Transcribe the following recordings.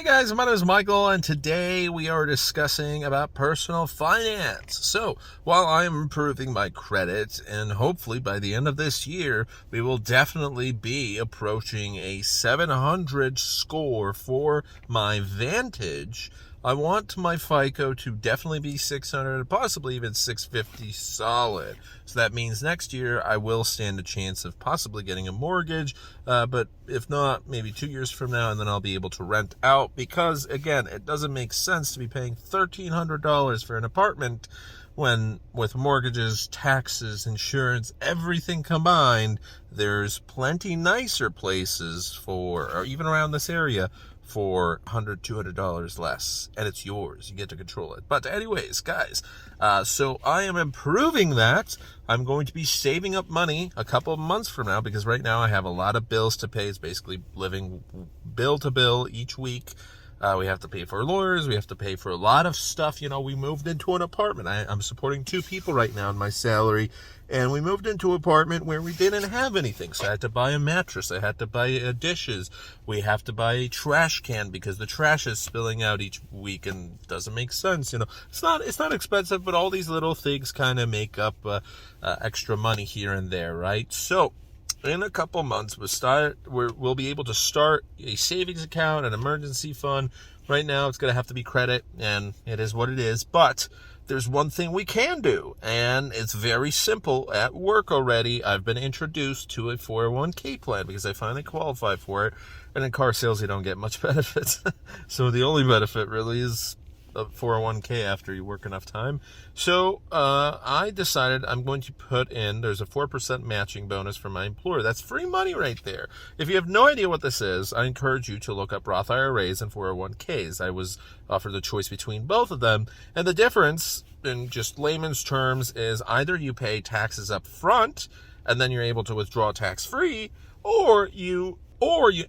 Hey guys, my name is Michael, and today we are discussing about personal finance. So, while I am improving my credit, and hopefully by the end of this year, we will definitely be approaching a 700 score for my Vantage, I want my FICO to definitely be 600, possibly even 650 solid. So that means next year I will stand a chance of possibly getting a mortgage, but if not, maybe 2 years from now, and then I'll be able to rent out, because again, it doesn't make sense to be paying $1,300 for an apartment when, with mortgages, taxes, insurance, everything combined, there's plenty nicer places for, or even around this area, for $100, $200 less, and it's yours. You get to control it. But anyways, guys, so I am improving that. I'm going to be saving up money a couple of months from now, because right now I have a lot of bills to pay. It's basically living bill to bill each week. We have to pay for lawyers. We have to pay for a lot of stuff. You know, we moved into an apartment. I'm supporting 2 people right now in my salary. And we moved into an apartment where we didn't have anything. So I had to buy a mattress. I had to buy dishes. We have to buy a trash can because the trash is spilling out each week and doesn't make sense. You know, it's not expensive, but all these little things kind of make up extra money here and there, right? So in a couple months, we'll be able to start a savings account, an emergency fund. Right now, it's going to have to be credit, and it is what it is. But there's one thing we can do, and it's very simple. At work already, I've been introduced to a 401k plan because I finally qualify for it. And in car sales, you don't get much benefits. So the only benefit really is a 401k after you work enough time. So I decided I'm going to put in, there's a 4% matching bonus for my employer. That's free money right there. If you have no idea what this is, I encourage you to look up Roth IRAs and 401ks. I was offered the choice between both of them, and the difference in just layman's terms is either you pay taxes up front and then you're able to withdraw tax free, or you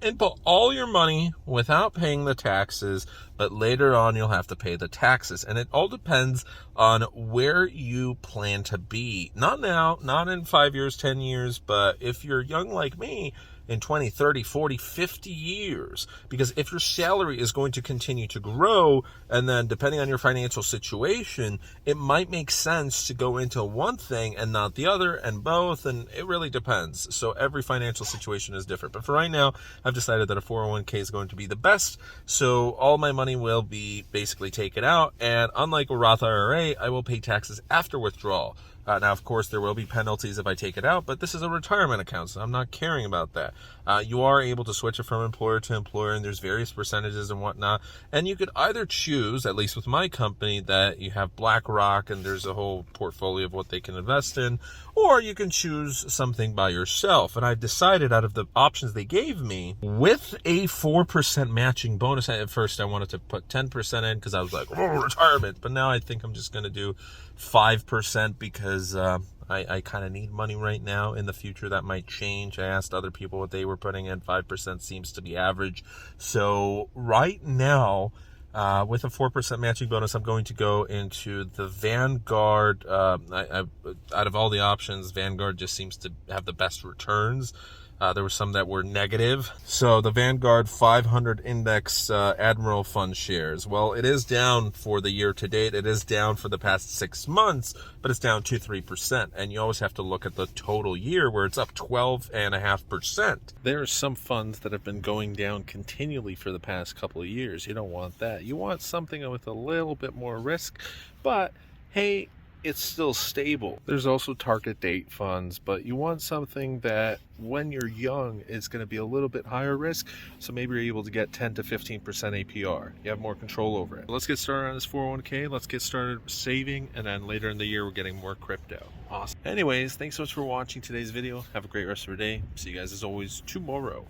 input all your money without paying the taxes, but later on you'll have to pay the taxes. And it all depends on where you plan to be. Not now, not in 5 years, 10 years, but if you're young like me, in 20, 30, 40, 50 years. Because if your salary is going to continue to grow, and then depending on your financial situation, it might make sense to go into one thing and not the other, and both, and it really depends. So every financial situation is different. But for right now, I've decided that a 401k is going to be the best. So all my money will be basically taken out, and unlike a Roth IRA, I will pay taxes after withdrawal. Now, of course, there will be penalties if I take it out, but this is a retirement account, so I'm not caring about that. You are able to switch it from employer to employer, and there's various percentages and whatnot. And you could either choose, at least with my company, that you have BlackRock, and there's a whole portfolio of what they can invest in, or you can choose something by yourself. And I've decided, out of the options they gave me, with a 4% matching bonus, at first I wanted to put 10% in because I was like, oh, retirement. But now I think I'm just going to do 5% because I kind of need money right now. In the future, that might change. I asked other people what they were putting in. 5% seems to be average. So right now, with a 4% matching bonus, I'm going to go into the Vanguard. Out of all the options, Vanguard just seems to have the best returns. There were some that were negative. So the Vanguard 500 Index Admiral Fund shares. Well, it is down for the year to date. It is down for the past 6 months, but it's down 2-3%. And you always have to look at the total year, where it's up 12.5%. There are some funds that have been going down continually for the past couple of years. You don't want that. You want something with a little bit more risk, but hey, it's still stable. There's also target date funds, but you want something that when you're young is going to be a little bit higher risk, so maybe you're able to get 10 to 15% APR. You have more control over it. Let's get started on this 401k. Let's get started saving, and then later in the year we're getting more crypto. Awesome. Anyways, thanks so much for watching today's video. Have a great rest of your day. See you guys as always tomorrow.